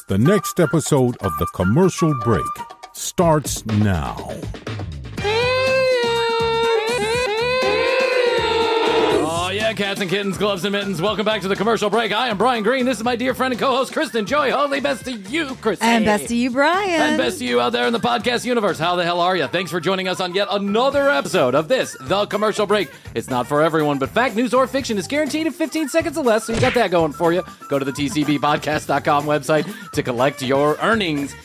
The next episode of The Commercial Break starts now. Oh, yeah, cats and kittens, gloves and mittens. Welcome back to The Commercial Break. I am Brian Green. This is my dear friend and co-host, Kristen Joy. Holy best to you, Kristen. And best to you, Brian. And best to you out there in the podcast universe. How the hell are you? Thanks for joining us on yet another episode of this, The Commercial Break. It's not for everyone, but fact, news, or fiction is guaranteed in 15 seconds or less, so you got that going for you. Go to the tcbpodcast.com website to collect your earnings.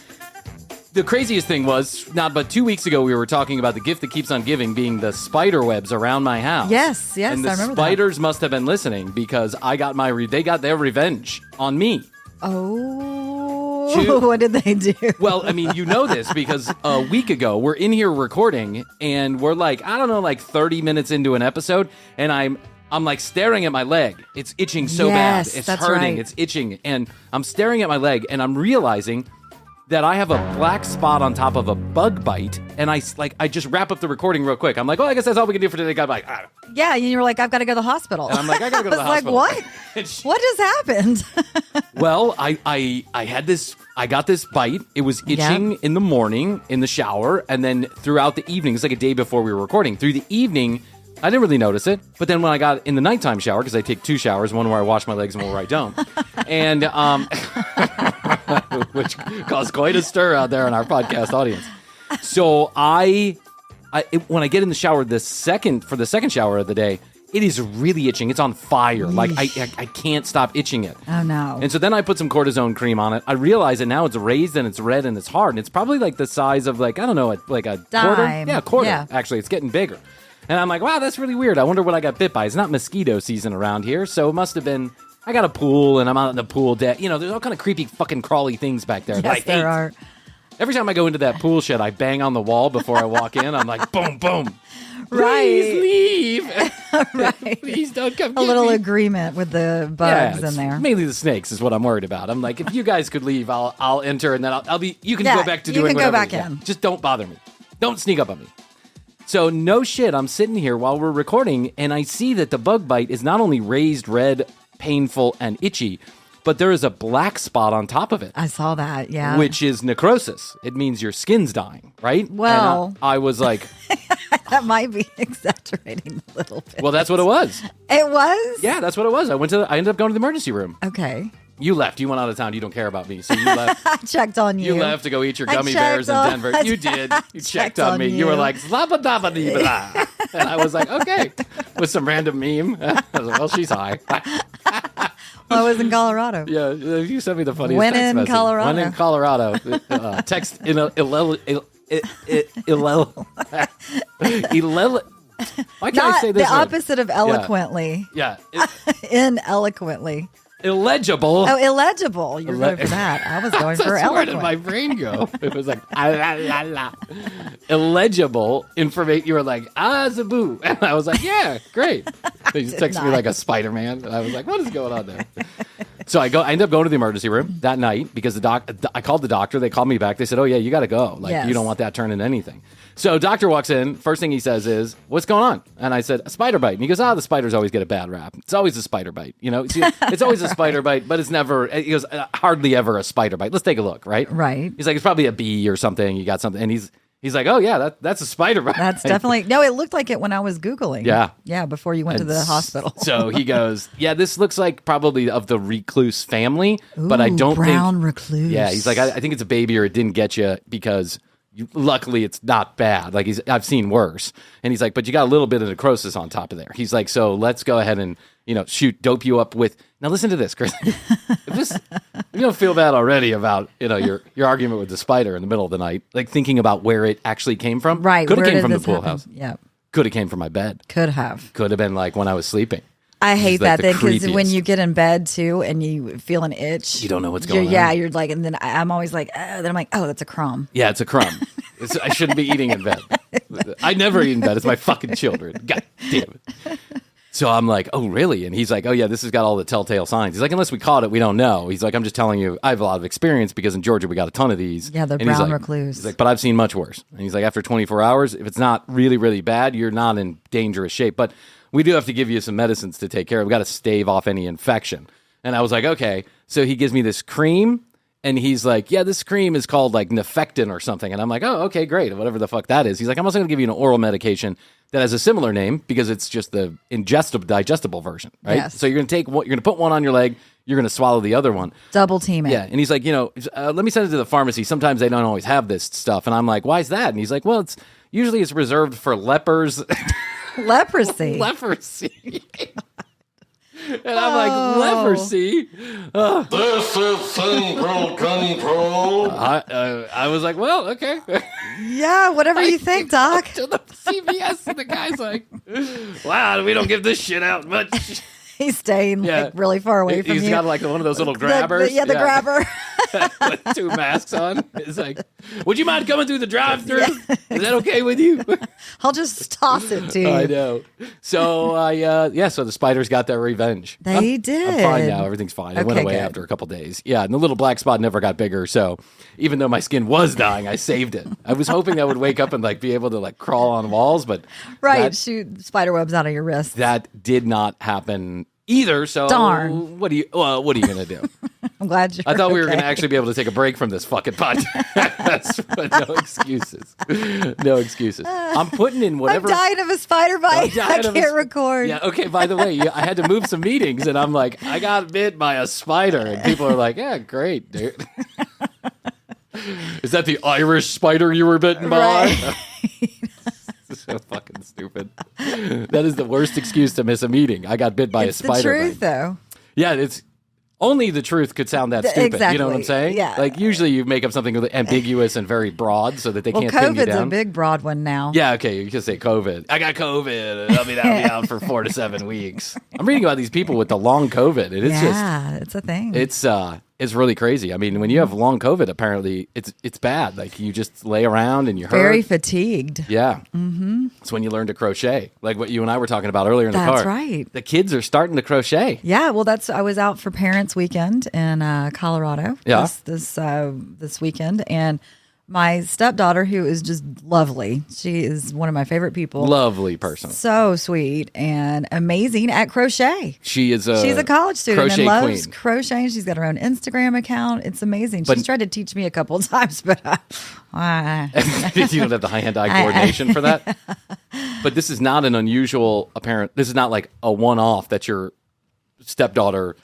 The craziest thing was, not but 2 weeks ago, we were talking about the gift that keeps on giving being the spider webs around my house. Yes, and I remember spiders must have been listening because I got they got their revenge on me. Oh, what did they do? Well, I mean, you know this because a week ago, we're in here recording and we're like 30 minutes into an episode, and I'm like staring at my leg. It's itching so bad. It's hurting. Right. It's itching. And I'm staring at my leg and I'm realizing that I have a black spot on top of a bug bite, and I just wrap up the recording real quick. I'm like, I guess that's all we can do for today. I'm like, yeah, and you were like, I've got to go to the hospital. And I'm like, I got to go to the hospital. I was like, what? What just happened? Well, I had this. I got this bite. It was itching in the morning in the shower, and then throughout the evening. It's like a day before we were recording. Through the evening, I didn't really notice it, but then when I got in the nighttime shower, because I take 2 showers, one where I wash my legs and one where I don't, and which caused quite a stir out there in our podcast audience. So when I get in the shower for the second shower of the day, it is really itching. It's on fire. Like I can't stop itching it. Oh no! And so then I put some cortisone cream on it. I realize that now it's raised and it's red and it's hard. And it's probably like the size of like a dime. quarter. Yeah, a quarter. Yeah. Actually, it's getting bigger. And I'm like, wow, that's really weird. I wonder what I got bit by. It's not mosquito season around here, so it must have been. I got a pool, and I'm out in the pool deck. You know, there's all kind of creepy, fucking crawly things back there. Yes, there are. Every time I go into that pool shed, I bang on the wall before I walk in. I'm like, boom, boom. Right. Please leave. Right. Please don't come. A little agreement with the bugs in there. Mainly the snakes is what I'm worried about. I'm like, if you guys could leave, I'll enter, and then I'll be. You can go back to doing whatever. You can go back in. Just don't bother me. Don't sneak up on me. So no shit, I'm sitting here while we're recording, and I see that the bug bite is not only raised red, painful, and itchy, but there is a black spot on top of it. I saw that, yeah. Which is necrosis. It means your skin's dying, right? Well. And I was like... that might be exaggerating a little bit. Well, that's what it was. It was? Yeah, that's what it was. I ended up going to the emergency room. Okay. You left. You went out of town. You don't care about me. So you left. I checked on you. You left to go eat your gummy bears in Denver. You did. You checked on me. You were like, slabba-dabba-dee-ba-da. And I was like, okay. With some random meme. I was like, well, she's high. Well, I was in Colorado. Yeah, you sent me the funniest when text message. Colorado. When in Colorado. Text in why can't I say this? The opposite of eloquently. Yeah. Ineloquently. Illegible. Oh, illegible. You're going for that. I was going for eloquent. Where did my brain go? It was like, la, la, la. Illegible information. You were like, zaboo. And I was like, yeah, great. They just texted me like a Spider-Man. And I was like, what is going on there? So I end up going to the emergency room that night because I called the doctor. They called me back. They said, oh, yeah, you got to go. Like, you don't want that turning into anything. So doctor walks in. First thing he says is, what's going on? And I said, a spider bite. And he goes, the spiders always get a bad rap. It's always a spider bite. You know, it's always a spider bite, but it's never, he goes, hardly ever a spider bite. Let's take a look, right? Right. He's like, it's probably a bee or something. You got something. And he's like, oh, yeah, that's a spider bite. That's definitely, no, it looked like it when I was Googling. Yeah. Yeah, before you went to the hospital. So he goes, yeah, this looks like probably of the recluse family, but I don't brown recluse. Yeah, he's like, I think it's a baby or it didn't get you because luckily it's not bad. Like I've seen worse. And he's like, but you got a little bit of necrosis on top of there. He's like, so let's go ahead and, dope you up with. Now listen to this, Chris. If you don't feel bad already about, your argument with the spider in the middle of the night, like thinking about where it actually came from. Right. Could have came from the pool house. Yeah. Could have came from my bed. Could have. Could have been like when I was sleeping. I hate that thing because when you get in bed too and you feel an itch, you don't know what's going on. Yeah, you're like, and then I'm always like, then I'm like, oh, that's a crumb. Yeah, it's a crumb. I shouldn't be eating in bed. I never eat in bed. It's my fucking children. God damn it. So I'm like, oh, really? And he's like, oh, yeah, this has got all the telltale signs. He's like, unless we caught it, we don't know. He's like, I'm just telling you, I have a lot of experience because in Georgia, we got a ton of these. Yeah, the and brown recluse. He's like, but I've seen much worse. And he's like, after 24 hours, if it's not really, really bad, you're not in dangerous shape. But we do have to give you some medicines to take care of. We got to stave off any infection. And I was like, okay. So he gives me this cream And he's like, yeah, this cream is called like Nefectin or something. And I'm like, oh, okay, great. Whatever the fuck that is. He's like, I'm also going to give you an oral medication that has a similar name because it's just the digestible version, right? Yes. So you're going to put one on your leg. You're going to swallow the other one. Double team it. Yeah. And he's like, let me send it to the pharmacy. Sometimes they don't always have this stuff. And I'm like, why is that? And he's like, well, it's reserved for lepers. Leprosy. Leprosy. And I'm like, leprosy? This is single control. I was like, well, okay. Yeah, whatever you think, Doc. To the CVS, and the guy's like, wow, we don't give this shit out much. He's staying like really far away from you. He's got like one of those little grabbers. The grabber. With 2 masks on. It's like, would you mind coming through the drive-thru? Is that okay with you? I'll just toss it to you. I know. So, so the spiders got their revenge. They did. I'm fine now. Everything's fine. It went away after a couple days. Yeah, and the little black spot never got bigger. So even though my skin was dying, I saved it. I was hoping I would wake up and like be able to like crawl on walls, but shoot spider webs out of your wrist. That did not happen either. So darn. What are you gonna do? I'm glad you. I thought we were gonna actually be able to take a break from this fucking podcast. But no excuses. No excuses. I'm putting in whatever. I'm dying of a spider bite. I can't record. Yeah. Okay. By the way, I had to move some meetings, and I'm like, I got bit by a spider, and people are like, yeah, great, dude. Is that the Irish spider you were bitten by? So fucking stupid. That is the worst excuse to miss a meeting. I got bit by a spider. It's the truth, though. Yeah, it's only the truth could sound that stupid. Exactly. You know what I'm saying? Yeah. Like usually you make up something ambiguous and very broad so that they can't pin you down. COVID's a big broad one now. Yeah, okay, you can say COVID. I got COVID. I'll be out for 4 to 7 weeks. I'm reading about these people with the long COVID. And it's a thing. It's really crazy. I mean, when you have long COVID, apparently it's bad. Like you just lay around and you're very fatigued. Yeah. Mm-hmm. It's when you learn to crochet, like what you and I were talking about earlier in the car. That's right. The kids are starting to crochet. Yeah. Well, I was out for Parents Weekend in Colorado. Yeah. This weekend, and my stepdaughter, who is just lovely. She is one of my favorite people. Lovely person. So sweet and amazing at crochet. She's a college student crochet and loves queen. crocheting. She's got her own Instagram account. It's amazing. She's tried to teach me a couple of times, but you don't have the hand-eye coordination for that. But this is not an unusual this is not like a one-off that your stepdaughter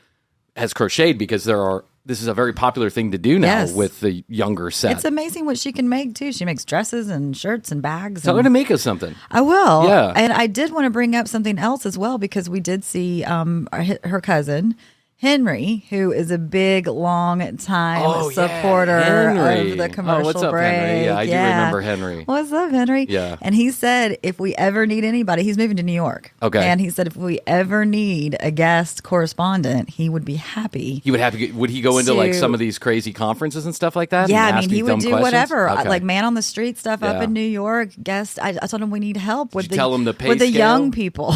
has crocheted, because this is a very popular thing to do now with the younger set. It's amazing what she can make, too. She makes dresses and shirts and bags. Tell her to make us something. I will. Yeah. And I did want to bring up something else as well, because we did see her cousin, Henry, who is a big, long-time supporter of the commercial what's up, break. Henry? Yeah, I do remember Henry. What's up, Henry? Yeah. And he said if we ever need anybody, he's moving to New York. Okay. And he said if we ever need a guest correspondent, he would be happy. Would he go into like some of these crazy conferences and stuff like that? Yeah, I mean, he would do whatever. Okay. Like man on the street stuff up in New York. Guest. I told him we need help with tell him the pay with the scale? young people.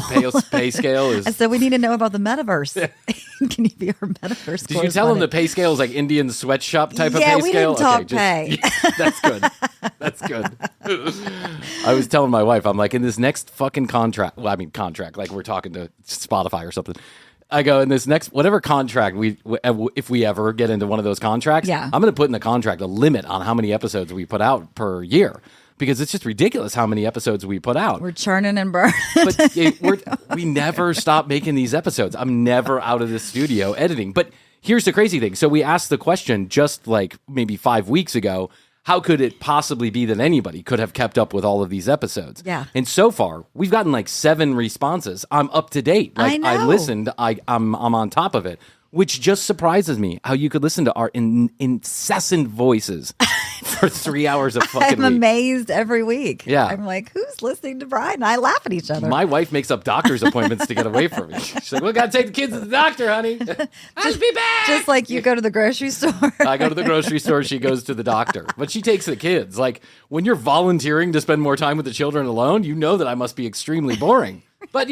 Pay scale is. I said we need to know about the metaverse. Can you be our metaverse? Did you tell him the pay scale is like Indian sweatshop type of pay scale? Yeah, we didn't talk pay. That's good. That's good. I was telling my wife, I'm like, in this next fucking contract, like we're talking to Spotify or something. I go, in this next, whatever contract, if we ever get into one of those contracts, I'm going to put in the contract a limit on how many episodes we put out per year. Because it's just ridiculous how many episodes we put out. We're churning and burning. But we never stop making these episodes. I'm never out of the studio editing. But here's the crazy thing. So we asked the question just like maybe 5 weeks ago, how could it possibly be that anybody could have kept up with all of these episodes? Yeah. And so far, we've gotten like 7 responses. I'm up to date. Like I know. I listened. I'm on top of it. Which just surprises me how you could listen to our incessant voices for 3 hours of fucking I'm amazed every week. Yeah. I'm like, who's listening to Bryan? And I laugh at each other. My wife makes up doctor's appointments to get away from me. She's like, we got to take the kids to the doctor, honey. I'll be back. Just like you go to the grocery store. I go to the grocery store. She goes to the doctor. But she takes the kids. Like, when you're volunteering to spend more time with the children alone, you know that I must be extremely boring. But,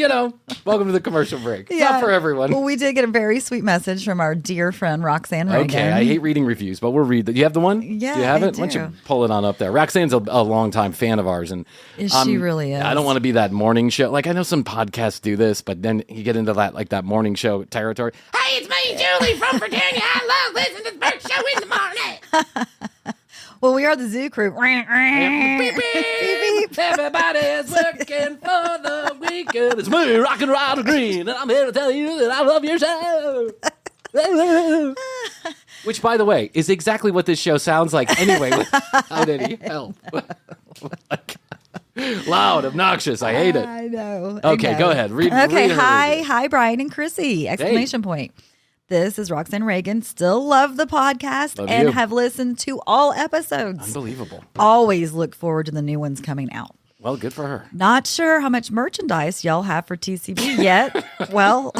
welcome to the commercial break. It's not for everyone. Well, we did get a very sweet message from our dear friend, Roxanne. Okay, I hate reading reviews, but we'll read that. Do you have the one? Yeah, do you have I it? do. Why don't you pull it on up there? Roxanne's a longtime fan of ours. And she really is. I don't want to be that morning show. Like, I know some podcasts do this, but then you get into that morning show territory. Hey, it's me, Julie from Virginia. I love listening to the Burt Show in the morning. Well, we are the zoo crew. Beep, beep. Everybody's working for the weekend. It's me, Rock and Roll Green, and I'm here to tell you that I love your show. Which, by the way, is exactly what this show sounds like anyway, without any help. Loud, obnoxious. I hate it. I know. Okay, go ahead. Read Hi, Bryan and Krissy! Exclamation point. This is Roxanne Reagan. Still love the podcast and have listened to all episodes. Unbelievable. Always look forward to the new ones coming out. Well, good for her. Not sure how much merchandise y'all have for TCB yet. Well,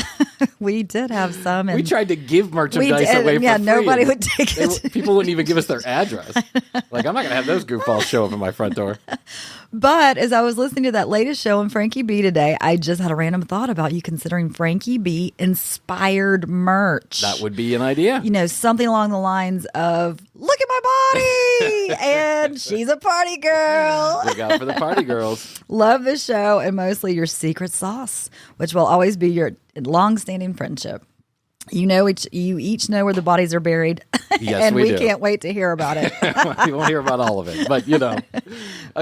we did have some. And we tried to give merchandise away for free. Yeah, nobody would take it. People wouldn't even give us their address. Like, I'm not going to have those goofballs show up at my front door. But as I was listening to that latest show on Frankie B today, I just had a random thought about you considering Frankie B inspired merch. That would be an idea. You know, something along the lines of, look at my body, and she's a party girl. Look out for the party girls. Love the show and mostly your secret sauce, which will always be your long-standing friendship. You each know where the bodies are buried. Yes, and we do. Can't wait to hear about it. We won't hear about all of it, but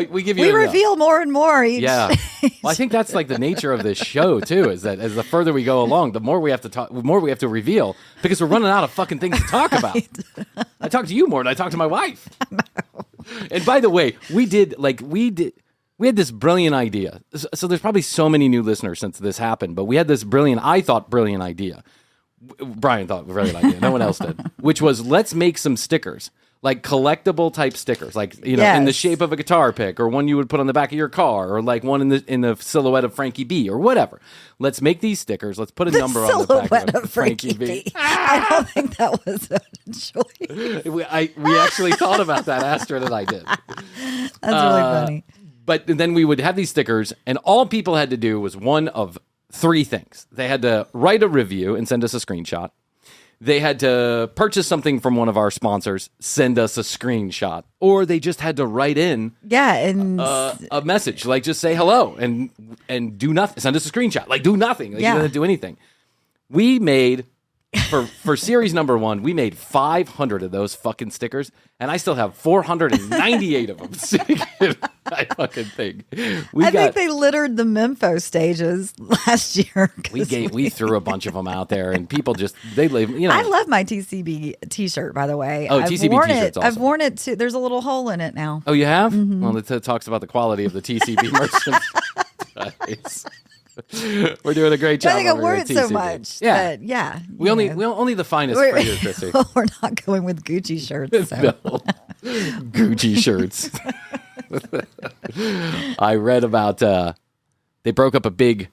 we give you. We reveal more and more each. Yeah, well, I think that's like the nature of this show too. Is that as the further we go along, the more we have to talk, the more we have to reveal because we're running out of fucking things to talk about. I talk to you more than I talk to my wife. And by the way, we had this brilliant idea. So there's probably so many new listeners since this happened, but we had this brilliant idea. Bryan thought brilliant idea. No one else did. Which was, let's make some stickers, like collectible type stickers, like in the shape of a guitar pick, or one you would put on the back of your car, or like one in the silhouette of Frankie B, or whatever. Let's make these stickers. Let's put a number on the back of Frankie B. I don't think that was a choice. We actually thought about that. Astrid and I did. That's really funny. But then we would have these stickers, and all people had to do was one of three things. They had to write a review and send us a screenshot. They had to purchase something from one of our sponsors, send us a screenshot, or they just had to write in a message, like just say hello and do nothing. Send us a screenshot, like do nothing. Like you don't have to do anything. We made for series number 1, we made 500 of those fucking stickers, and I still have 498 of them sitting in my fucking thing. I think they littered the Memphis stages last year. We threw a bunch of them out there, and people they live. I love my TCB T-shirt, by the way. Oh, TCB T-shirts. I've worn it too. There's a little hole in it now. Oh, you have? Mm-hmm. Well, it talks about the quality of the TCB merchandise. We're doing a great job. I think I wore it so much. Yeah, but yeah. We only the finest for you, Krissy. We're not going with Gucci shirts. So. No. Gucci shirts. I read about they broke up it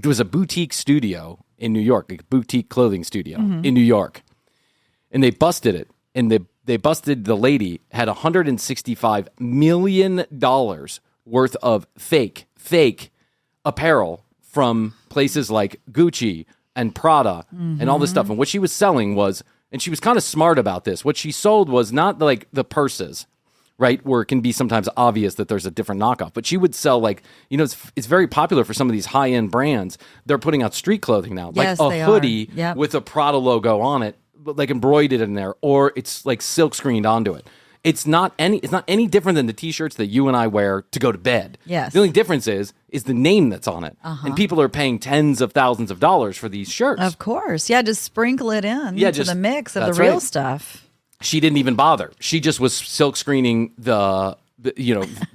was a boutique studio in New York, a boutique clothing studio in New York, and they busted it. And they busted the lady had $165 million worth of fake apparel from places like Gucci and Prada and all this stuff. And what she was selling was, and she was kind of smart about this, what she sold was not like the purses, right, where it can be sometimes obvious that there's a different knockoff. But she would sell it's very popular for some of these high-end brands. They're putting out street clothing now, like a hoodie with a Prada logo on it, like embroidered in there, or it's like silk screened onto it. It's not any different than the T-shirts that you and I wear to go to bed. Yes. The only difference is the name that's on it. And people are paying tens of thousands of dollars for these shirts. Of course. Yeah, just sprinkle it in to the mix of the real stuff. She didn't even bother. She just was silk screening the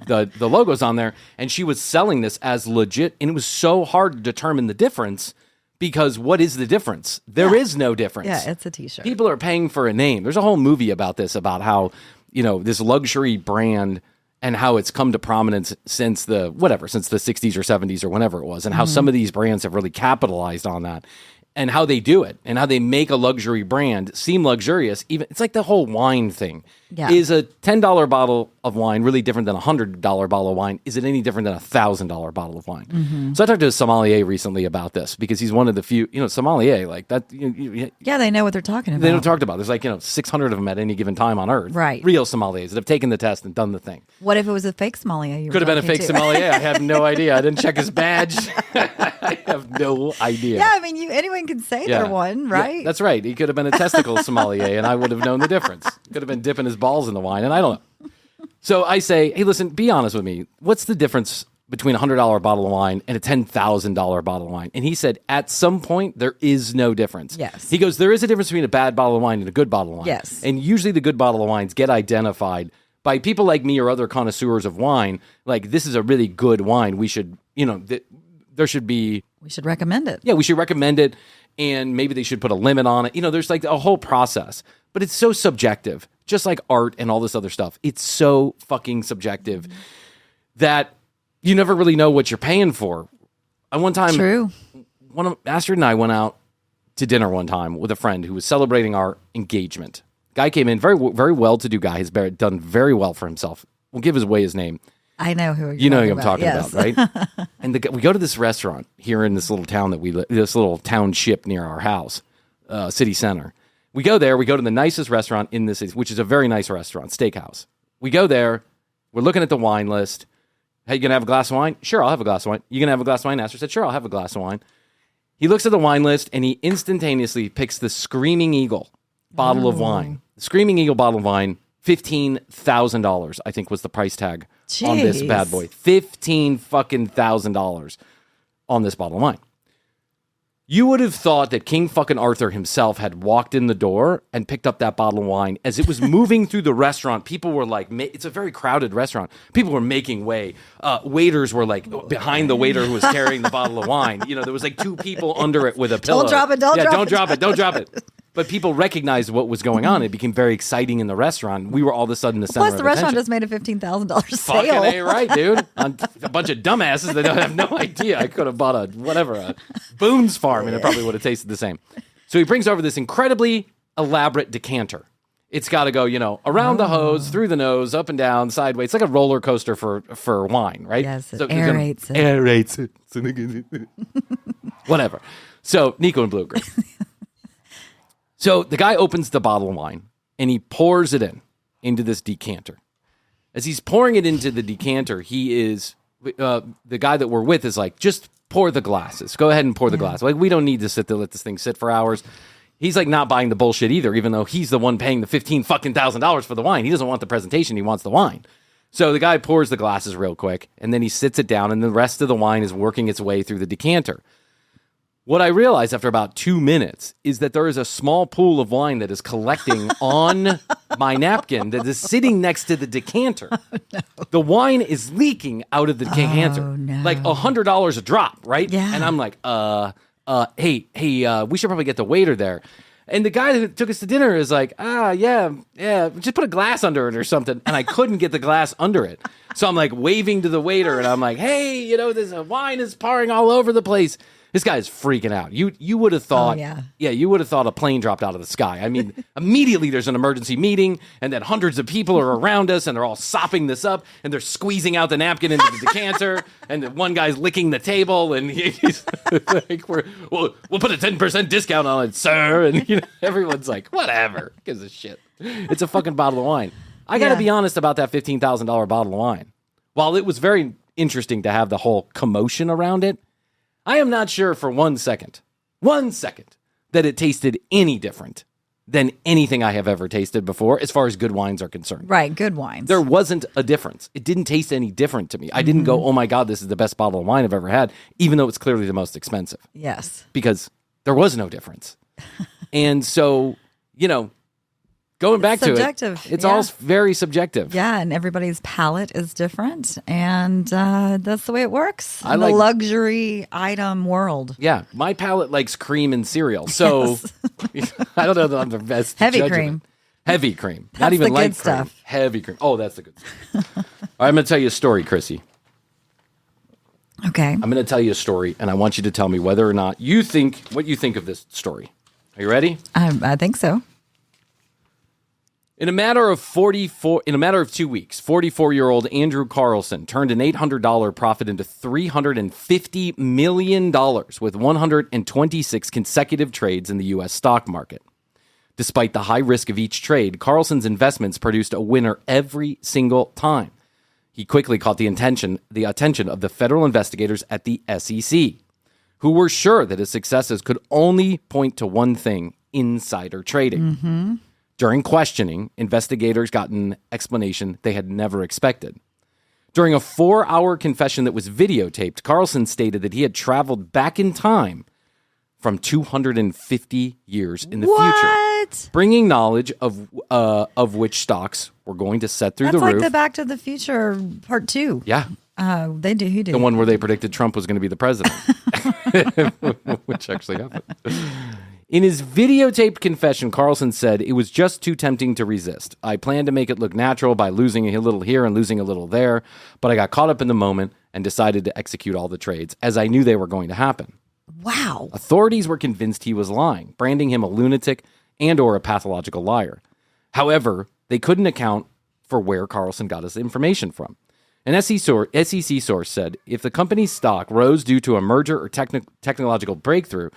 logos on there, and she was selling this as legit, and it was so hard to determine the difference. Because what is the difference? There is no difference. Yeah, it's a T-shirt. People are paying for a name. There's a whole movie about this, about how, this luxury brand and how it's come to prominence since the 60s or 70s or whenever it was, and how some of these brands have really capitalized on that. And how they do it, and how they make a luxury brand seem luxurious. Even it's like the whole wine thing. Yeah. Is a $10 bottle of wine really different than a $100 bottle of wine? Is it any different than a $1,000 bottle of wine? So I talked to a sommelier recently about this, because he's one of the few, sommelier like that. Yeah, they know what they're talking about. They don't talk about. There's 600 of them at any given time on Earth. Right. Real sommeliers that have taken the test and done the thing. What if it was a fake sommelier? Could have been a fake sommelier. I have no idea. I didn't check his badge. I have no idea. Yeah, I mean, anyone can say they're one, right? Yeah, that's right. He could have been a testicle sommelier, and I would have known the difference. Could have been dipping his balls in the wine, and I don't know. So I say, hey, listen, be honest with me. What's the difference between a $100 bottle of wine and a $10,000 bottle of wine? And he said, at some point, there is no difference. Yes. He goes, there is a difference between a bad bottle of wine and a good bottle of wine. Yes. And usually the good bottle of wines get identified by people like me or other connoisseurs of wine. Like, this is a really good wine. We should, there should be... We should recommend it. Yeah, we should recommend it. And maybe they should put a limit on it. There's like a whole process. But it's so subjective. Just like art and all this other stuff. It's so fucking subjective that you never really know what you're paying for. One time, True. Astrid and I went out to dinner one time with a friend who was celebrating our engagement. Guy came in, very very well-to-do guy. He's done very well for himself. We'll give away his name. I know who you know who I'm talking yes. about, right? And we go to this restaurant here in this little town that we live, this little township near our house, city center. We go there. We go to the nicest restaurant in this, which is a very nice restaurant, steakhouse. We go there. We're looking at the wine list. Hey, you gonna have a glass of wine? Sure, I'll have a glass of wine. You gonna have a glass of wine? Astrid said, sure, I'll have a glass of wine. He looks at the wine list and he instantaneously picks the Screaming Eagle bottle of wine. The Screaming Eagle bottle of wine, $15,000, I think was the price tag on this bad boy. $15,000 on this bottle of wine. You would have thought that King fucking Arthur himself had walked in the door and picked up that bottle of wine. As it was moving through the restaurant, people were like, it's a very crowded restaurant. People were making way. Waiters were like behind the waiter who was carrying the bottle of wine. There was like two people under it with a pillow. Don't drop it, don't drop it. Don't drop it. But people recognized what was going on. It became very exciting in the restaurant. We were all of a sudden the center of Plus, the restaurant attention. just made a $15,000 sale. Fucking A right, dude. On a bunch of dumbasses that don't have no idea. I could have bought a Boone's Farm, and it probably would have tasted the same. So he brings over this incredibly elaborate decanter. It's got to go, around the hose, through the nose, up and down, sideways. It's like a roller coaster for wine, right? Yes, it so aerates it. Aerates it. Whatever. So Nico and Blue agree. So the guy opens the bottle of wine, and he pours it into this decanter. As he's pouring it into the decanter, he is, the guy that we're with is like, just pour the glasses. Go ahead and pour the glass. Like, we don't need to sit there, let this thing sit for hours. He's like not buying the bullshit either, even though he's the one paying the $15,000 for the wine. He doesn't want the presentation. He wants the wine. So the guy pours the glasses real quick, and then he sits it down, and the rest of the wine is working its way through the decanter. What I realized after about 2 minutes is that there is a small pool of wine that is collecting on my napkin that is sitting next to the decanter. Oh, no. The wine is leaking out of the decanter. Oh, no. Like $100 a drop, right? Yeah. And I'm like, hey, we should probably get the waiter there. And the guy that took us to dinner is like, yeah, just put a glass under it or something. And I couldn't get the glass under it. So I'm like waving to the waiter, and I'm like, hey, this wine is pouring all over the place. This guy is freaking out. You would have thought, you would have thought a plane dropped out of the sky. I mean, immediately there's an emergency meeting, and then hundreds of people are around us, and they're all sopping this up, and they're squeezing out the napkin into the decanter, and the one guy's licking the table, and he's like, we'll put a 10% discount on it, sir. And everyone's like, whatever, who gives a shit. It's a fucking bottle of wine. I got to be honest about that $15,000 bottle of wine. While it was very interesting to have the whole commotion around it, I am not sure for 1 second, that it tasted any different than anything I have ever tasted before as far as good wines are concerned. Right, good wines. There wasn't a difference. It didn't taste any different to me. I didn't go, oh my God, this is the best bottle of wine I've ever had, even though it's clearly the most expensive. Yes. Because there was no difference. And so, going back to it, it's all very subjective. Yeah, and everybody's palate is different, and that's the way it works in the like luxury item world. Yeah, my palate likes cream and cereal, so I don't know that I'm the best. Heavy judge cream. Of it. Heavy cream. That's Not even the light good stuff. cream. Heavy cream. Oh, that's the good stuff. All right, I'm going to tell you a story, Krissy. Okay. I'm going to tell you a story, and I want you to tell me whether or not what you think of this story. Are you ready? I think so. In a matter of 2 weeks, 44-year-old Andrew Carlsson turned an $800 profit into $350 million with 126 consecutive trades in the U.S. stock market. Despite the high risk of each trade, Carlsson's investments produced a winner every single time. He quickly caught the attention of the federal investigators at the SEC, who were sure that his successes could only point to one thing: insider trading. Mm-hmm. During questioning, investigators got an explanation they had never expected. During a 4-hour confession that was videotaped, Carlssyn stated that he had traveled back in time from 250 years in the future, bringing knowledge of which stocks were going to set through the roof. That's like the Back to the Future Part 2. Yeah. They do. He did. The one where they predicted Trump was going to be the president, which actually happened. In his videotaped confession, Carlssyn said, "It was just too tempting to resist. I planned to make it look natural by losing a little here and losing a little there, but I got caught up in the moment and decided to execute all the trades, as I knew they were going to happen." Wow. Authorities were convinced he was lying, branding him a lunatic and or a pathological liar. However, they couldn't account for where Carlssyn got his information from. An SEC source said, if the company's stock rose due to a merger or technological breakthrough,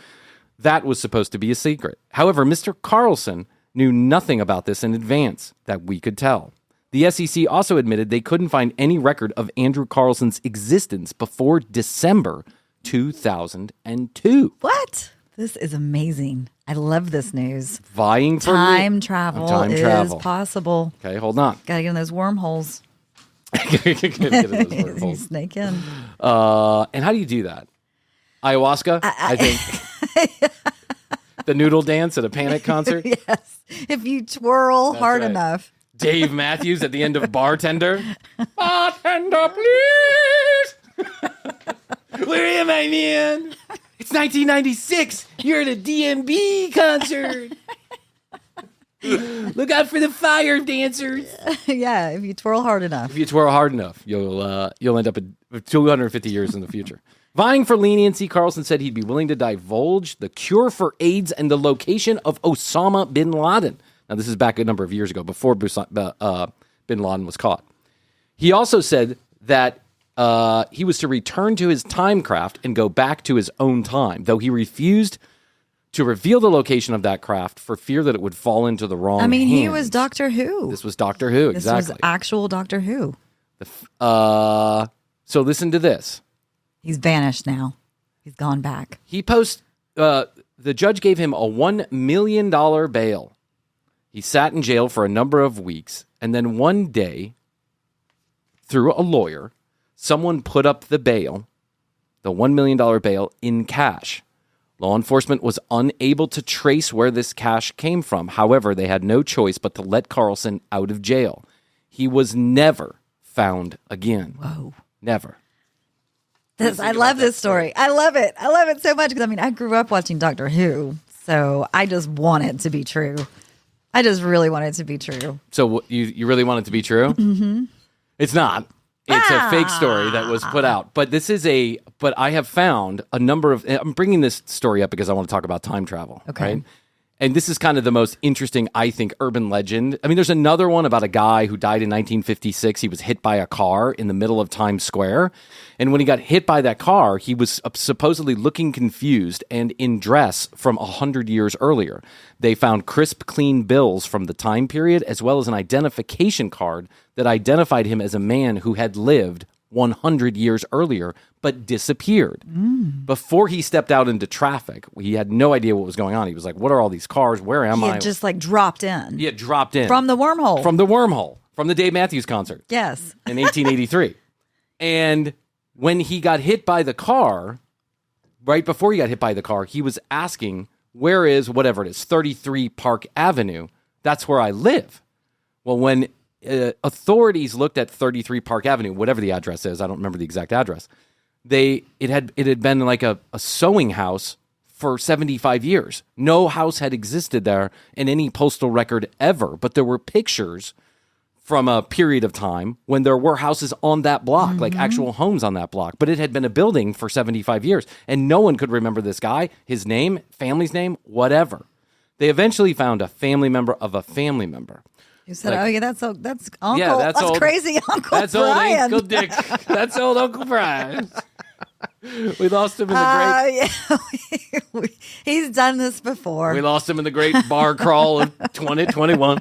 that was supposed to be a secret. However, Mr. Carlssyn knew nothing about this in advance that we could tell. The SEC also admitted they couldn't find any record of Andrew Carlsson's existence before December 2002. What? This is amazing. I love this news. Vying for time travel is possible. Okay, hold on. Gotta get in those wormholes. You snake in. And how do you do that? Ayahuasca, I think. The noodle dance at a Panic concert. Yes. If you twirl hard enough. Dave Matthews at the end of Bartender. Bartender, please. Where am I, man? It's 1996. You're at a DMB concert. Look out for the fire dancers. Yeah, if you twirl hard enough. If you twirl hard enough, you'll end up at 250 years in the future. Vying for leniency, Carlssyn said he'd be willing to divulge the cure for AIDS and the location of Osama bin Laden. Now, this is back a number of years ago, before bin Laden was caught. He also said that he was to return to his time craft and go back to his own time, though he refused to reveal the location of that craft for fear that it would fall into the wrong hands. He was Doctor Who. This was Doctor Who, exactly. This was actual Doctor Who. So listen to this. He's vanished now. He's gone back. The judge gave him a $1 million bail. He sat in jail for a number of weeks, and then one day, through a lawyer, someone put up the bail, the $1 million bail, in cash. Law enforcement was unable to trace where this cash came from. However, they had no choice but to let Carlssyn out of jail. He was never found again. Whoa. Never. I love this story. I love it. I love it so much because, I grew up watching Doctor Who, so I just want it to be true. I just really want it to be true. So you really want it to be true? Mm-hmm. It's not. It's a fake story that was put out. But but I have found a number of, I'm bringing this story up because I want to talk about time travel. Okay. Right? And this is kind of the most interesting, I think, urban legend. There's another one about a guy who died in 1956. He was hit by a car in the middle of Times Square. And when he got hit by that car, he was supposedly looking confused and in dress from 100 years earlier. They found crisp, clean bills from the time period, as well as an identification card that identified him as a man who had lived 100 years earlier, but disappeared. Before he stepped out into traffic, he had no idea what was going on. He was like, what are all these cars? Where am I? He had just dropped in. He had dropped in. From the wormhole. From the Dave Matthews concert. Yes. In 1883. And when he got hit by the car, right before he got hit by the car, he was asking, where is, whatever it is, 33 Park Avenue? That's where I live. Well, when authorities looked at 33 Park Avenue, whatever the address is, I don't remember the exact address, it had been like a sewing house for 75 years. No house had existed there in any postal record ever, but there were pictures from a period of time when there were houses on that block, like actual homes on that block, but it had been a building for 75 years, and no one could remember this guy, his name, family's name, whatever. They eventually found a family member of a family member. You said, that's Uncle. Yeah, that's old, crazy Uncle that's Bryan. Old Uncle Dick. That's old Uncle Bryan. We lost him in the great... He's done this before. We lost him in the great bar crawl of 2021.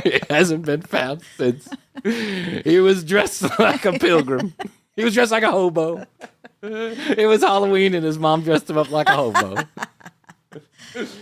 He hasn't been found since. He was dressed like a pilgrim. He was dressed like a hobo. It was Halloween and his mom dressed him up like a hobo.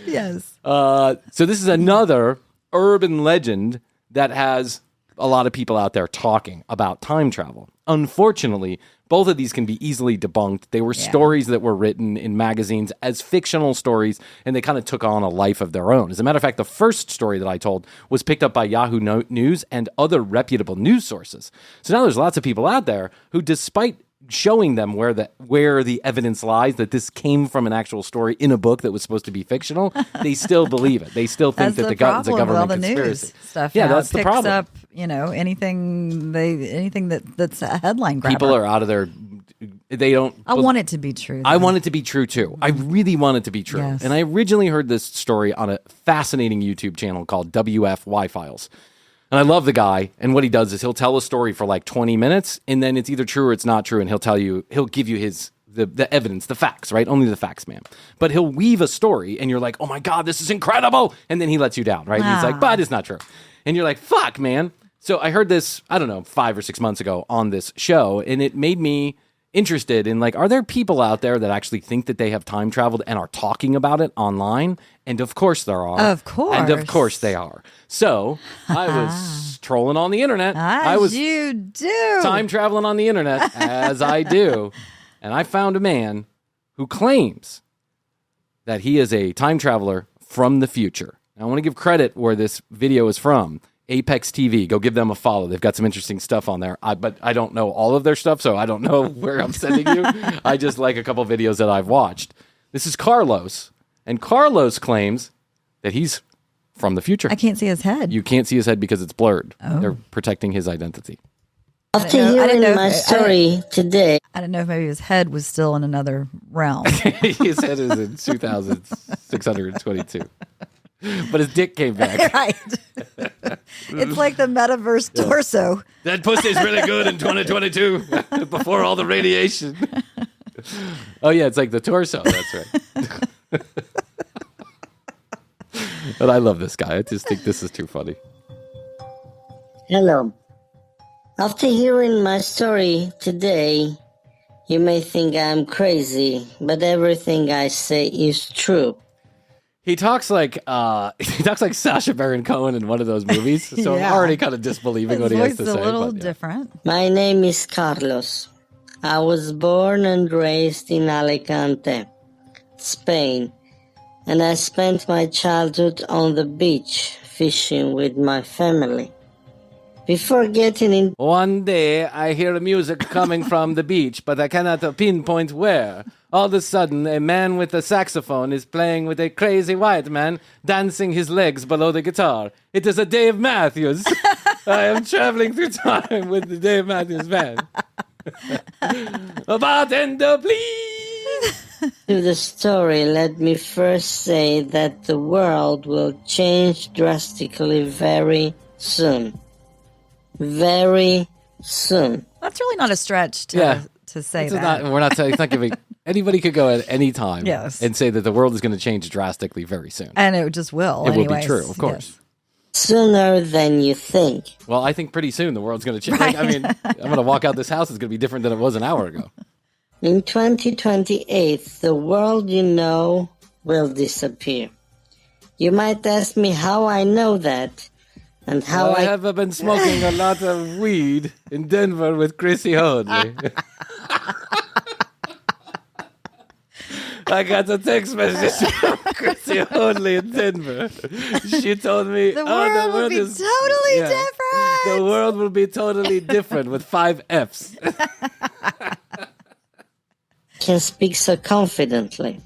Yes. So this is another urban legend that has a lot of people out there talking about time travel. Unfortunately, both of these can be easily debunked. They were stories that were written in magazines as fictional stories, and they kind of took on a life of their own. As a matter of fact, the first story that I told was picked up by Yahoo News and other reputable news sources. So now there's lots of people out there who, despite showing them where the evidence lies that this came from an actual story in a book that was supposed to be fictional, they still believe it. They still think that it's a government conspiracy. News stuff. Yeah, that's the problem. Up, anything that's a headline grabber. People are out of their. They don't. I want it to be true. I want it to be true too. I really want it to be true. Yes. And I originally heard this story on a fascinating YouTube channel called WFY Files. And I love the guy, and what he does is he'll tell a story for like 20 minutes, and then it's either true or it's not true, and he'll give you the evidence, the facts, right? Only the facts, man. But he'll weave a story, and you're like, oh my God, this is incredible! And then he lets you down, right? He's like, but it's not true. And you're like, fuck, man. So I heard this, I don't know, 5 or 6 months ago on this show, and it made me interested in, like, are there people out there that actually think that they have time traveled and are talking about it online? And of course there are. Of course. And of course they are. So I was trolling on the internet. You do. Time traveling on the internet, as I do. And I found a man who claims that he is a time traveler from the future. Now, I want to give credit where this video is from. Apex TV. Go give them a follow. They've got some interesting stuff on there. But I don't know all of their stuff, so I don't know where I'm sending you. I just like a couple videos that I've watched. This is Carlos. And Carlos claims that he's from the future. I can't see his head. You can't see his head because it's blurred. Oh. They're protecting his identity. After hearing my story today, I don't know if maybe his head was still in another realm. His head is in 2,622. But his dick came back. Right. It's like the metaverse torso. That pussy's really good in 2022 before all the radiation. Oh, yeah, it's like the torso. That's right. But I love this guy. I just think this is too funny. Hello. After hearing my story today, you may think I'm crazy, but everything I say is true. He talks like Sacha Baron Cohen in one of those movies, so I'm already kind of disbelieving what he has to say. It's a little different. My name is Carlos. I was born and raised in Alicante, Spain, and I spent my childhood on the beach fishing with my family. Before getting in... One day, I hear music coming from the beach, but I cannot pinpoint where. All of a sudden, a man with a saxophone is playing with a crazy white man, dancing his legs below the guitar. It is a Dave Matthews. I am traveling through time with the Dave Matthews Band. A bartender, please! To the story, let me first say that the world will change drastically very soon. Very soon. That's really not a stretch to say that. We're not saying, it's not giving... Anybody could go at any time and say that the world is going to change drastically very soon. And it just will. It will be true, of course. Yes. Sooner than you think. Well, I think pretty soon the world's going to change. Right. I mean, I'm going to walk out this house. It's going to be different than it was an hour ago. In 2028, the world you know will disappear. You might ask me how I know that. And how I have been smoking a lot of weed in Denver with Krissy Hoadley. I got a text message from Krissy Hoadley in Denver. She told me the world will be totally different. The world will be totally different with 5 Fs. Can speak so confidently.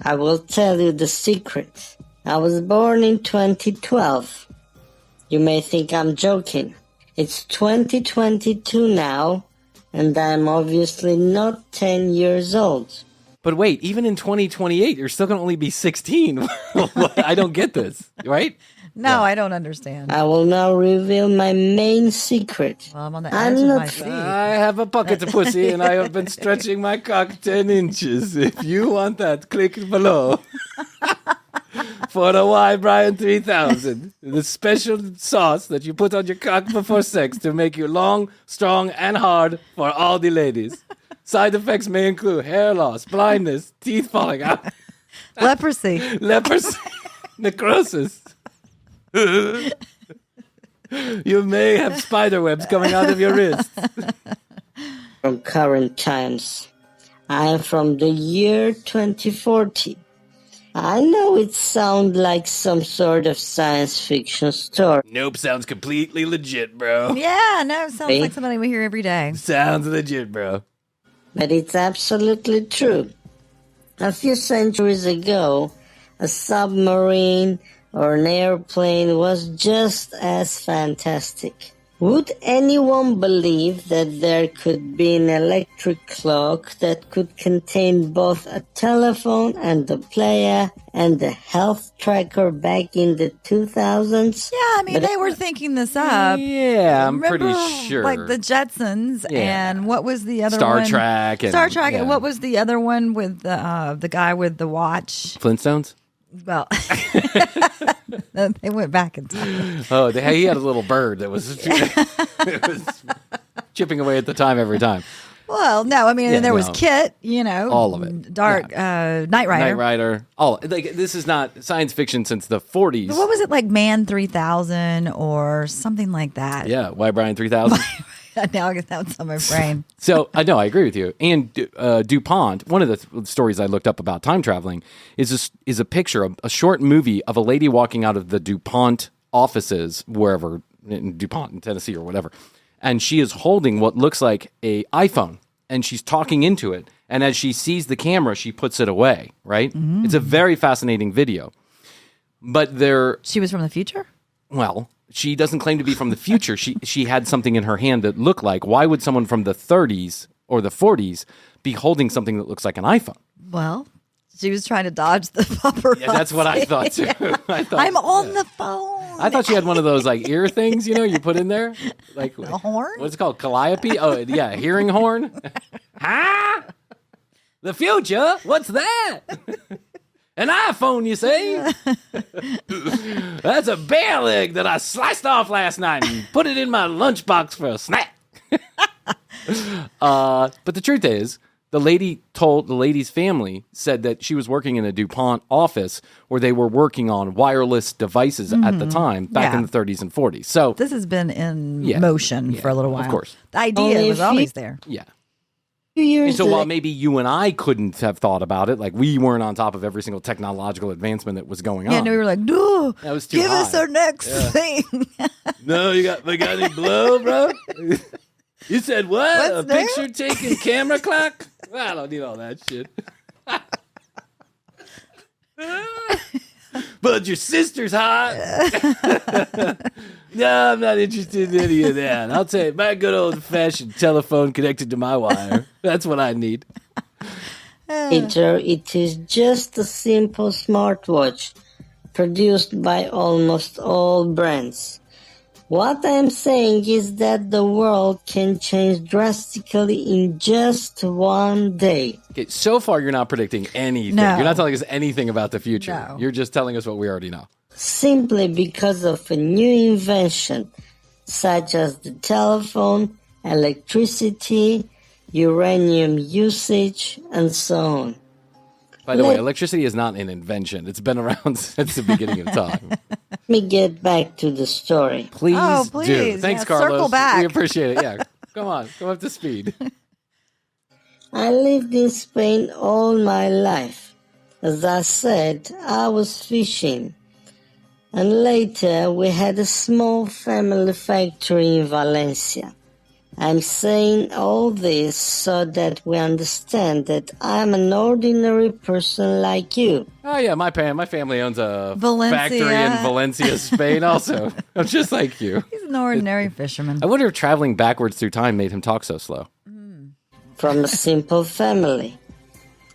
I will tell you the secret. I was born in 2012. You may think I'm joking. It's 2022 now, and I'm obviously not 10 years old. But wait, even in 2028, you're still going to only be 16. I don't get this, right? No, I don't understand. I will now reveal my main secret. Well, I'm on the edge of my seat. I have a pocket pussy, and I have been stretching my cock 10 inches. If you want that, click below. For the Y Bryan 3000, the special sauce that you put on your cock before sex to make you long, strong, and hard for all the ladies. Side effects may include hair loss, blindness, teeth falling out, leprosy, necrosis. You may have spider webs coming out of your wrists. From current times. I am from the year 2040. I know it sounds like some sort of science fiction story. Nope, sounds completely legit, bro. Yeah, no, sounds like somebody we hear every day. Sounds legit, bro. But it's absolutely true. A few centuries ago, a submarine or an airplane was just as fantastic. Would anyone believe that there could be an electric clock that could contain both a telephone and a player and a health tracker back in the 2000s? Yeah, I mean, they were thinking this up. Yeah, I'm Remember, pretty sure. like the Jetsons, and what was the other Star one? Trek. Star Trek. Yeah. And what was the other one with the guy with the watch? Flintstones? Well, they went back in time. Oh, he had a little bird that was, it was chipping away at the time every time. Well, no, I mean, and there was Kit, all of it. Dark, Knight Rider. Knight Rider. This is not science fiction since the 40s. What was it, like Man 3000 or something like that? Yeah, why Bryan 3000? Now I get that on my brain. So I know I agree with you. And DuPont. One of the stories I looked up about time traveling is a picture, a short movie of a lady walking out of the DuPont offices wherever in DuPont in Tennessee or whatever, and she is holding what looks like a iPhone, and she's talking into it. And as she sees the camera, she puts it away. Right? Mm. It's a very fascinating video. But she was from the future. Well. She doesn't claim to be from the future. She had something in her hand that looked like. Why would someone from the 30s or the 40s be holding something that looks like an iPhone? Well, she was trying to dodge the paparazzi. Yeah, that's what I thought too. I'm on the phone. I thought she had one of those like ear things, you put in there, like a horn. What's it called? Calliope? Oh, yeah, hearing horn. Huh? The future? What's that? An iPhone, you say? That's a bear leg that I sliced off last night and put it in my lunchbox for a snack. But the truth is, the lady's family said that she was working in a DuPont office where they were working on wireless devices at the time, back in the 30s and 40s. So this has been in motion for a little while. Of course. The idea was always there. Yeah. And so while maybe you and I couldn't have thought about it, like we weren't on top of every single technological advancement that was going on. Yeah, no, we were like, no, that was too give high. us our next thing. No, you got any blow, bro? You said what? What's Picture taking camera clock? Well, I don't need all that shit. But your sister's hot. No, I'm not interested in any of that. I'll tell you, my good old-fashioned telephone connected to my wire. That's what I need. Peter, it is just a simple smartwatch produced by almost all brands. What I'm saying is that the world can change drastically in just one day. Okay, so far, you're not predicting anything. No. You're not telling us anything about the future. No. You're just telling us what we already know. Simply because of a new invention, such as the telephone, electricity, uranium usage, and so on. By the way, electricity is not an invention. It's been around since the beginning of time. Let me get back to the story. Please, please. do. Thanks, Yeah, Carlos. circle back. We appreciate it. Yeah, come on. Come up to speed. I lived in Spain all my life. As I said, I was fishing. And later we had a small family factory in Valencia. I'm saying all this so that we understand that I'm an ordinary person like you. Oh, yeah, my family owns a Valencia. factory in Valencia, Spain also. I'm just like you. He's an ordinary fisherman. I wonder if traveling backwards through time made him talk so slow. From a simple family.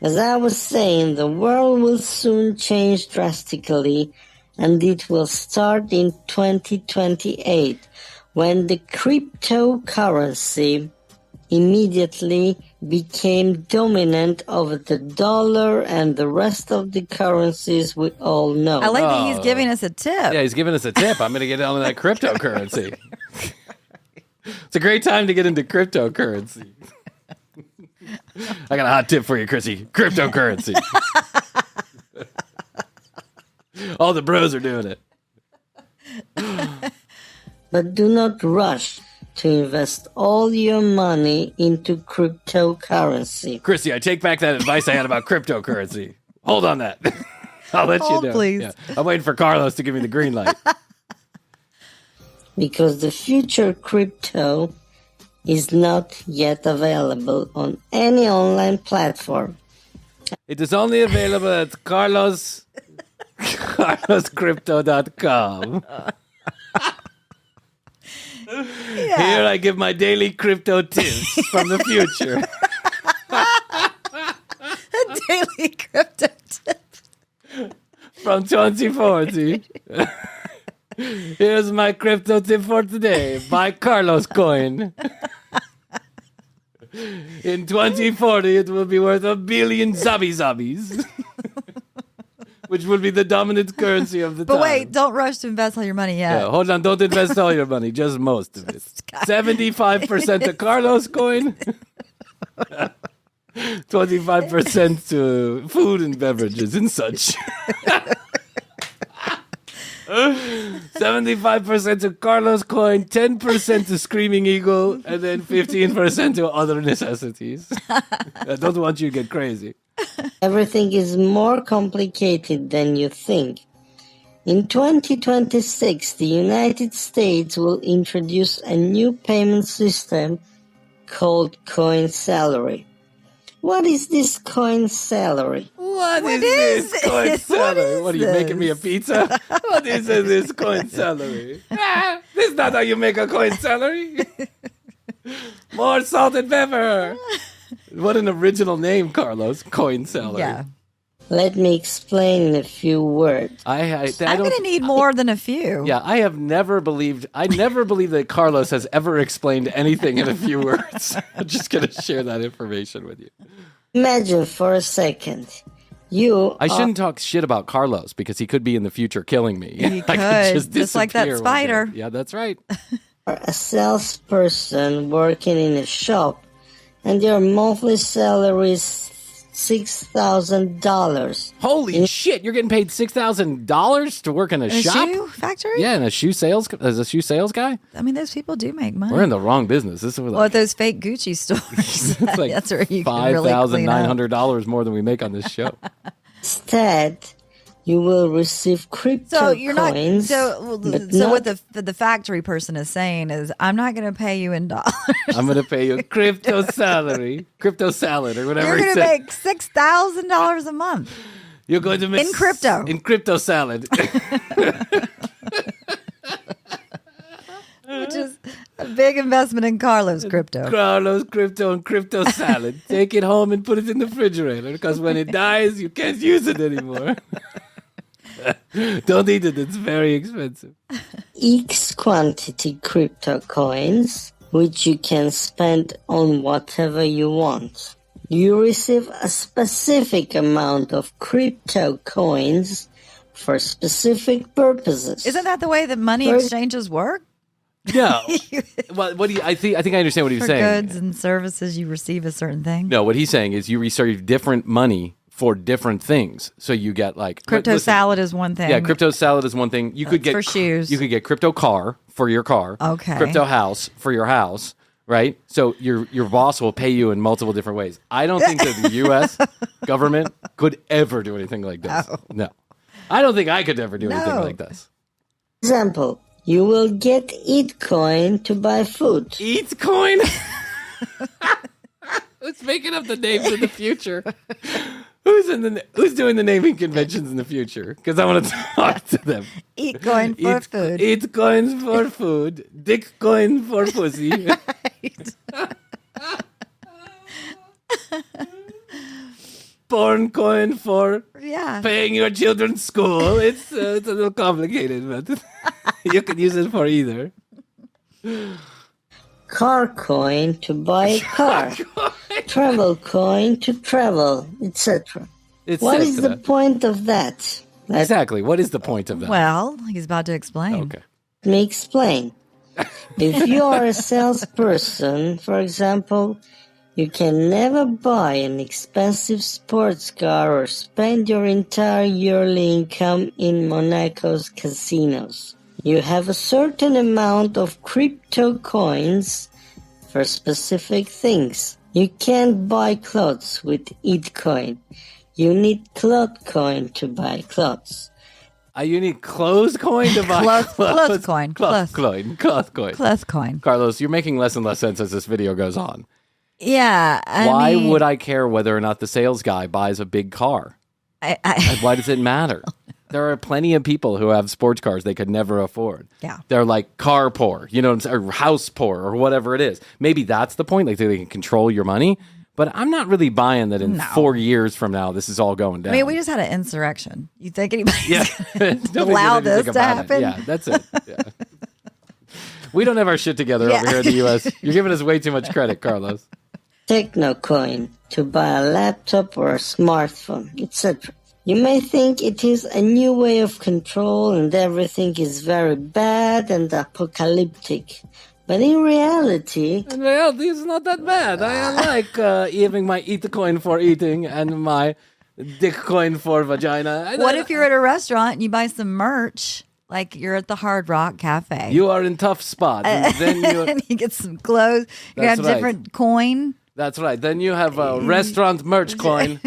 As I was saying, the world will soon change drastically, and it will start in 2028, when the cryptocurrency immediately became dominant over the dollar and the rest of the currencies we all know. I like that he's giving us a tip. Yeah, he's giving us a tip. I'm going to get on that cryptocurrency. It's a great time to get into cryptocurrency. I got a hot tip for you, Krissy. Cryptocurrency. All the bros are doing it. But do not rush to invest all your money into cryptocurrency. Krissy, I take back that advice I had about cryptocurrency. Hold on that. I'll let you know. Please. Yeah. I'm waiting for Carlos to give me the green light. Because the future crypto is not yet available on any online platform. It is only available at carloscrypto.com. Here I give my daily crypto tips from the future. Daily crypto tip. From 2040. Here's my crypto tip for today. Buy Atl Coin. In 2040, it will be worth 1 billion zombies. Which will be the dominant currency of the time. But wait, don't rush to invest all your money yet. Yeah, hold on, don't invest all your money, just most of it. 75% to Atl Coin. 25% to food and beverages and such. 75% to Atl Coin, 10% to Screaming Eagle, and then 15% to other necessities. I don't want you to get crazy. Everything is more complicated than you think. In 2026, the United States will introduce a new payment system called coin salary. What is this coin salary? What is this coin salary? What are you making me a pizza? What is this coin salary? This is not how you make a coin salary. More salt and pepper. What an original name, Carlos. Coin salary. Yeah. Let me explain in a few words. I'm going to need more than a few. Yeah, I never believed that Carlos has ever explained anything in a few words. I'm just going to share that information with you. Imagine for a second. I shouldn't talk shit about Carlos because he could be in the future killing me. He could, just like that spider. Yeah, that's right. Are a salesperson working in a shop and your monthly salary is $6,000. Holy shit! You're getting paid $6,000 to work in a shop? Shoe factory? Yeah, in a shoe sales as a shoe sales guy. I mean, those people do make money. We're in the wrong business. This is at those fake Gucci stores. it's like that's where you can really clean up. $5,900 more than we make on this show. Instead, you will receive crypto So you're not. coins. So what the factory person is saying is, I'm not going to pay you in dollars. I'm going to pay you a crypto salary, crypto salad, or whatever. You're going to make $6,000 a month. You're going to make in crypto. In crypto salad. Which is a big investment in Carlos crypto. Carlos crypto and crypto salad. Take it home and put it in the refrigerator because when it dies, you can't use it anymore. Don't eat it. It's very expensive. X quantity crypto coins, which you can spend on whatever you want. You receive a specific amount of crypto coins for specific purposes. Isn't that the way that money exchanges work? No. Well, I think I understand what he was saying. For goods and services, you receive a certain thing. No, what he's saying is you receive different money for different things. So you get like crypto salad is one thing. Yeah, crypto salad is one thing. You could get for shoes. You could get crypto car for your car. Okay. Crypto house for your house. Right? So your boss will pay you in multiple different ways. I don't think that the U.S. government could ever do anything like this. No. I don't think I could ever do anything like this. Example, you will get Atl Coin to buy food. Atl Coin? Who's making up the names in the future? Who's doing the naming conventions in the future? Because I want to talk to them. Atl Coin for food. Atl Coins for food. Dick Coin for pussy. Porn coin for paying your children's school. It's a little complicated, but you can use it for either. Car coin to buy a car. Travel coin to travel, etc. What is the point of that? Exactly. What is the point of that? Well, he's about to explain. Okay. Let me explain. If you are a salesperson, for example, you can never buy an expensive sports car or spend your entire yearly income in Monaco's casinos. You have a certain amount of crypto coins for specific things. You can't buy clothes with Atl Coin. You need cloth coin to buy clothes. You need clothes coin to buy cloth coin. Cloth coin. Cloth coin. Carlos, you're making less and less sense as this video goes on. Yeah. Why would I care whether or not the sales guy buys a big car? Why does it matter? There are plenty of people who have sports cars they could never afford. Yeah. They're like car poor, or house poor, or whatever it is. Maybe that's the point, like they can control your money. But I'm not really buying that in 4 years from now, this is all going down. I mean, we just had an insurrection. You think anybody's going to allow this to happen? Yeah, that's it. Yeah. We don't have our shit together over here in the U.S. You're giving us way too much credit, Carlos. Techno coin to buy a laptop or a smartphone, etc. You may think it is a new way of control and everything is very bad and apocalyptic. But in reality... it's not that bad. I like having my Atl Coin for eating and my dick coin for vagina. What if you're at a restaurant and you buy some merch, like you're at the Hard Rock Cafe? You are in tough spot. And then you get some clothes. You have different coin. That's right. Then you have a restaurant merch coin,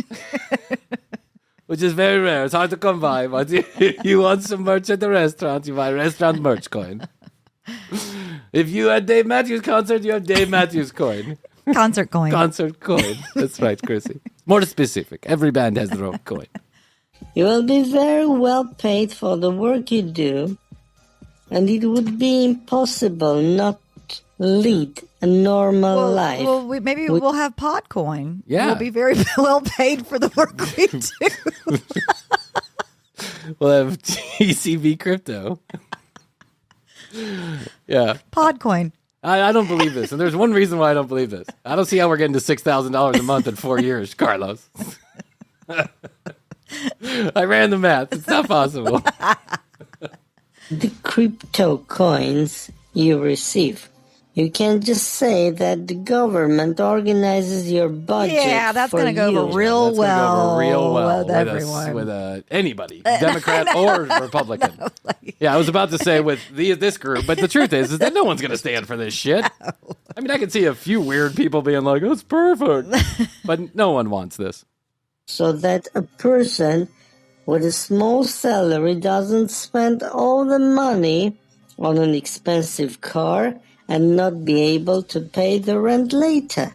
which is very rare. It's hard to come by. But you want some merch at the restaurant, you buy restaurant merch coin. If you had Dave Matthews concert, you have Dave Matthews coin. Concert coin. Concert coin. That's right, Krissy. More specific. Every band has their own coin. You will be very well paid for the work you do, and it would be impossible not to lead a normal life. Well, maybe we'll have Podcoin. Yeah. We'll be very well paid for the work we do. We'll have TCB crypto. Yeah. Podcoin. I don't believe this. And there's one reason why I don't believe this. I don't see how we're getting to $6,000 a month in 4 years, Carlos. I ran the math. It's not possible. The crypto coins you receive. You can't just say that the government organizes your budget. Yeah, that's going to go over real well with everyone. With anybody, Democrat or Republican. Yeah, I was about to say with this group, but the truth is that no one's going to stand for this shit. No. I mean, I can see a few weird people being like, "Oh, it's perfect," but no one wants this. So that a person with a small salary doesn't spend all the money on an expensive car and not be able to pay the rent later.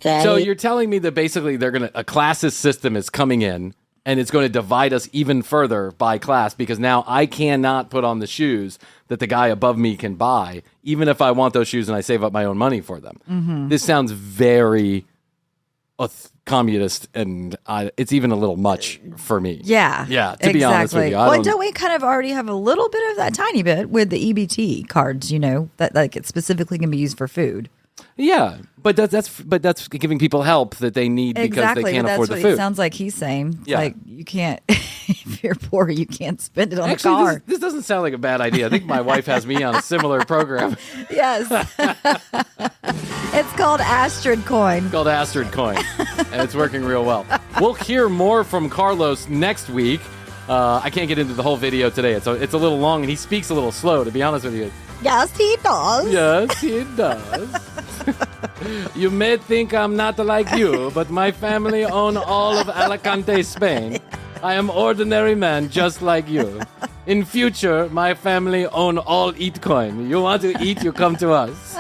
So you're telling me that basically a classist system is coming in and it's going to divide us even further by class because now I cannot put on the shoes that the guy above me can buy, even if I want those shoes and I save up my own money for them. Mm-hmm. This sounds very communist, and it's even a little much for me. Yeah. Yeah, to be honest with you. Don't we kind of already have a little bit of that tiny bit with the EBT cards, that like it specifically can be used for food? Yeah, but that's giving people help that they need because they can't afford the food. It sounds like he's saying. It's like you can't, if you're poor, you can't spend it on a car. This doesn't sound like a bad idea. I think my wife has me on a similar program. Yes. It's called Atl Coin. It's called Atl Coin, and it's working real well. We'll hear more from Carlos next week. I can't get into the whole video today. It's a little long, and he speaks a little slow, to be honest with you. Yes, he does. Yes, he does. You may think I'm not like you, but my family own all of Alicante, Spain. I am ordinary man just like you. In future, my family own all Atl Coin. You want to eat, you come to us.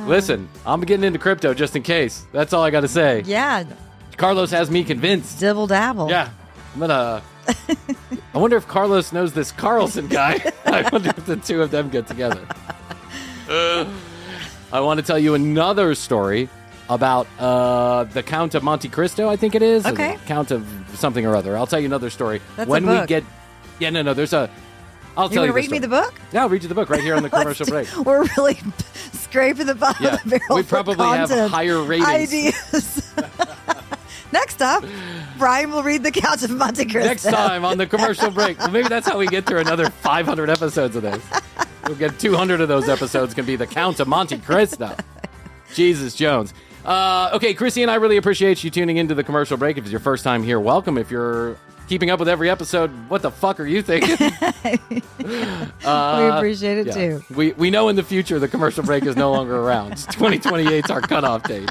Listen, I'm getting into crypto just in case. That's all I got to say. Yeah. Carlos has me convinced. Dibble dabble. Yeah. I'm gonna... I wonder if Carlos knows this Carlssyn guy. I wonder if the two of them get together. I want to tell you another story about the Count of Monte Cristo, I think it is. Okay. Or the Count of something or other. I'll tell you another story. That's when a book. we get... Yeah, no, there's a... I'll tell you. Want to read me the book? Yeah, I'll read you the book right here on the commercial break. We're really scraping the bottom of the barrel. We probably have higher ratings. Ideas. Next up, Bryan will read the Count of Monte Cristo. Next time on the commercial break. Well, maybe that's how we get through another 500 episodes of this. We'll get 200 of those episodes can be the Count of Monte Cristo. Jesus Jones. Okay, Krissy and I really appreciate you tuning into the commercial break. If it's your first time here, welcome. If you're keeping up with every episode, what the fuck are you thinking? We appreciate it too. We know in the future the commercial break is no longer around. 2028 is our cutoff date.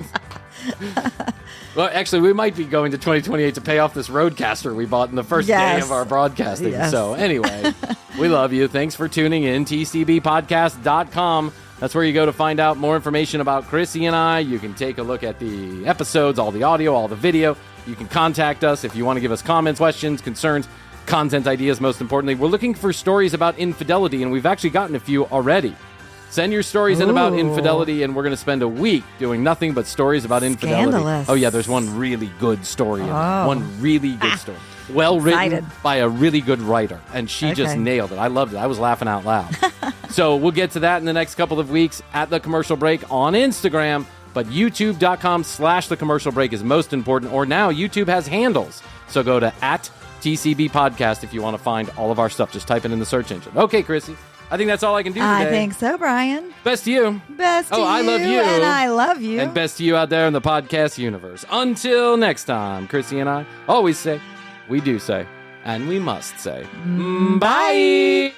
Well, actually, we might be going to 2028 to pay off this Roadcaster we bought in the first day of our broadcasting. Yes. So anyway, we love you. Thanks for tuning in. tcbpodcast.com. That's where you go to find out more information about Krissy and I. You can take a look at the episodes, all the audio, all the video. You can contact us if you want to give us comments, questions, concerns, content ideas, most importantly. We're looking for stories about infidelity, and we've actually gotten a few already. Send your stories in about infidelity, and we're going to spend a week doing nothing but stories about infidelity. Scandalous. Oh, yeah, there's one really good story. One really good story. Well written by a really good writer, and she just nailed it. I loved it. I was laughing out loud. So we'll get to that in the next couple of weeks at The Commercial Break on Instagram, but youtube.com/The Commercial Break is most important, or now YouTube has handles. So go to @TCB Podcast if you want to find all of our stuff. Just type it in the search engine. Okay, Krissy. I think that's all I can do today. I think so, Brian. Best to you. Best to you. I love you. And I love you. And best to you out there in the podcast universe. Until next time, Krissy and I always say, we do say, and we must say, bye.